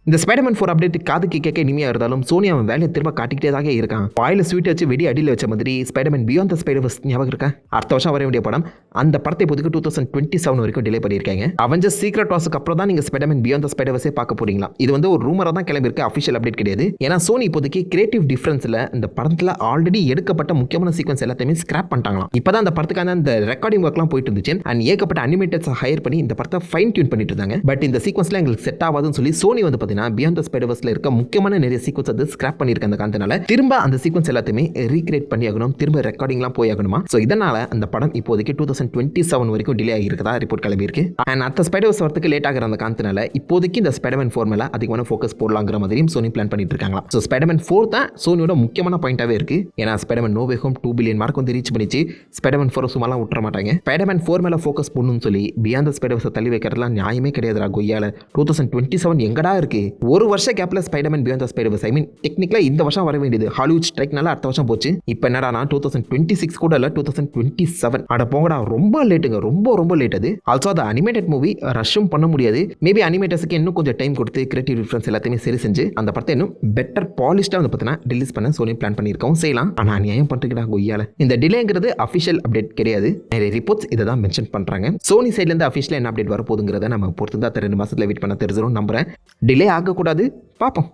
இந்த Spiderman 4 update காதுக்கு கேட்க இனிமையாக இருந்தாலும் சோனி அவன் வேலையை திரும்ப காட்டிக்கிட்டே தான் இருக்கான். வாயில ஸ்வீட் வச்சு வெடி அடியில் வச்ச மாதிரி ஸ்பைடர்மேன் பியாண்ட் த ஸ்பைடர்வர்ஸ் ஞாபகம் இருக்கா? அடுத்த வருஷம் வர வேண்டிய படம். அந்த படத்தை இப்போதைக்கு 2027 வரைக்கும் டிலே பண்ணியிருக்காங்க. அவெஞ்சர்ஸ் சீக்ரெட் வார்ஸ்க்கு அப்புறம் தான் நீங்கள் ஸ்பைடர்மேன் பியாண்ட் த ஸ்பைடர்வர்ஸே பார்க்க போறீங்களா? இது வந்து ஒரு ரூமராக தான் கிளம்பியிருக்கு, அஃபிஷியல் அப்டேட் கிடையாது. ஏன்னா சோனி இப்போதைக்கு கிரியேட்டிவ் டிஃபரன்ஸில் இந்த படத்தில் ஆல்ரெடி எடுக்கப்பட்ட முக்கியமான சீக்வன்ஸ் எல்லாத்தையுமே ஸ்கிராப் பண்ணிட்டாங்களாம். இப்போ தான் அந்த படத்துக்கான அந்த ரெக்கார்டிங் ஒர்க்லாம் போயிட்டு இருந்துச்சு. அண்ட் ஏகப்பட்ட அனிமேட்டர்ஸ் ஹையர் பண்ணி இந்த படத்தை ஃபைன் டியூன் பண்ணிட்டு இருந்தாங்க. பட் இந்த சீக்வன்ஸ்லாம் எங்களுக்கு செட் ஆகாதுன்னு சொல்லி சோனி வந்து பார்த்தீங்கன்னா பியாண்ட் த ஸ்பைடர்வர்ஸ் இருக்க முக்கியமான நிறைய சீக்வன்ஸ் வந்து ஸ்கிராப் பண்ணிருக்க அந்த காரணத்தினால திரும்ப அந்த சீக்வன்ஸ் எல்லாத்தையுமே ரீக்ரியேட் பண்ணி ஆகணும், திரும்ப ரெக்கார்டிங்லாம் போய் ஆகணுமா. ஸோ இதனால அந்த படம் இப்போதைக்கு 2027 வரைக்கும் டிலே ஆகியிருக்கதா ரிப்போர்ட் கிளம்பியிருக்கு. அண்ட் அந்த ஸ்பைடர்வர்ஸ் வரத்துக்கு லேட் ஆகிற அந்த காரணத்தினால இப்போதைக்கு இந்த ஸ்பைடர்மேன் 4 மேல அதிகமான ஃபோக்கஸ் போடலாங்கிற மாதிரியும் சோனி பிளான் பண்ணிட்டு இருக்காங்களா. ஸோ ஸ்பைடர்மேன் 4 தான் சோனியோட முக்கியமான பாயிண்டாவே இருக்கு. ஏன்னா Spiderman No Way Home 2 billion mark வந்து ரீச் பண்ணிச்சு. ஸ்பைடர்மேன் 4 சும்மாலாம் விட்டுற மாட்டாங்க. ஸ்பைடர்மேன் 4 மேல ஃபோக்கஸ் பண்ணணும்னு சொல்லி பியாண்ட் த ஸ்பைடர்வர்ஸை தள்ளி வைக்கிறதுலாம் நியாயமே கிடையாதுடா கொய்யால. 2027 எங்கடா இருக்கு? ஒரு வருஷ கேப்ல ஸ்பைடர்மேன் பியாண்ட் த ஸ்பைடர்வர்ஸ் டெக்னிக்கலா இந்த வருஷம் வர வேண்டியது, ஹாலிவுட் ஸ்ட்ரைக்னால அடுத்த வருஷம் போச்சு. இப்போ என்னடா 2026 கூட இல்ல 2027. அட போங்கடா, ரொம்ப லேட்டுங்க, ரொம்ப லேட். அது ஆல்சோ அந்த அனிமேட்டட் மூவி ரஷ்ஷும் பண்ண முடியாது. மேபி அனிமேட்டர்ஸ்க்கு இன்னும் கொஞ்சம் டைம் கொடுத்து கிரியேட்டிவ் டிஃபரன்ஸ் எல்லாத்தையுமே சரி செஞ்சு அந்த படத்தை இன்னும் பெட்டர் பாலிஷ்டா வந்து பார்த்தீங்கன்னா ரிலீஸ் பண்ண சோனி பிளான் பண்ணியிருக்கோம். செய்யலாம், ஆனா அநியாயம் பண்ணிட்டுடா கொய்யால. இந்த டிலேங்கிறது அஃபிஷியல் அப்டேட் கிடையாது. நிறைய ரிப்போர்ட்ஸ் இதை தான் மென்ஷன் பண்றாங்க. சோனி சைட்ல இருந்து அஃபிஷியலா என்ன அப்டேட் வரப்போகுதுங்கிறத நம்ம பொறுத்து தான் 2 மாசத்துல வெயிட் பண்ண தெரிஞ்சிடும் நம்புறேன். டிலே ஆகக்கூடாது, பார்ப்போம்.